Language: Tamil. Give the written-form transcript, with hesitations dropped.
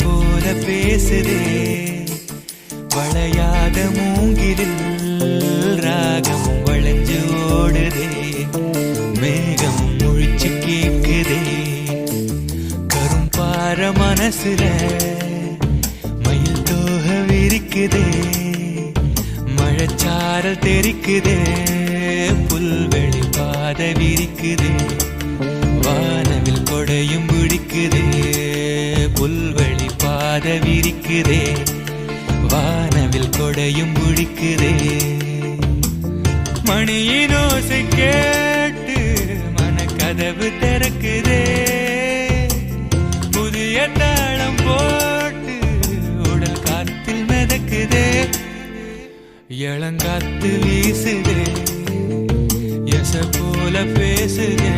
போல பேசுதே வளையாத மூங்கிலில் ராகம் வளைஞ்சு ஓடுதே மேகம் முழிச்சு கேக்குதே கரும்பார மனசுல மயில் தோக விரிக்குதே மழைச்சாரல் தெரிக்குதே புல்வெளி பாத விரிக்குதே வானவில் கொடையும் பிடிக்குதே புல்வெளி பாத விரிக்குதே வானவில் கொடையும் பிடிக்குதே மணியின் ஓசை கேட்டு மனக்கதவு திறக்குதே புதிய தாளம் போட்டு உடல் காத்தில் மிதக்குதே இளங்காத்து வீசுதே எச போல பேசுதே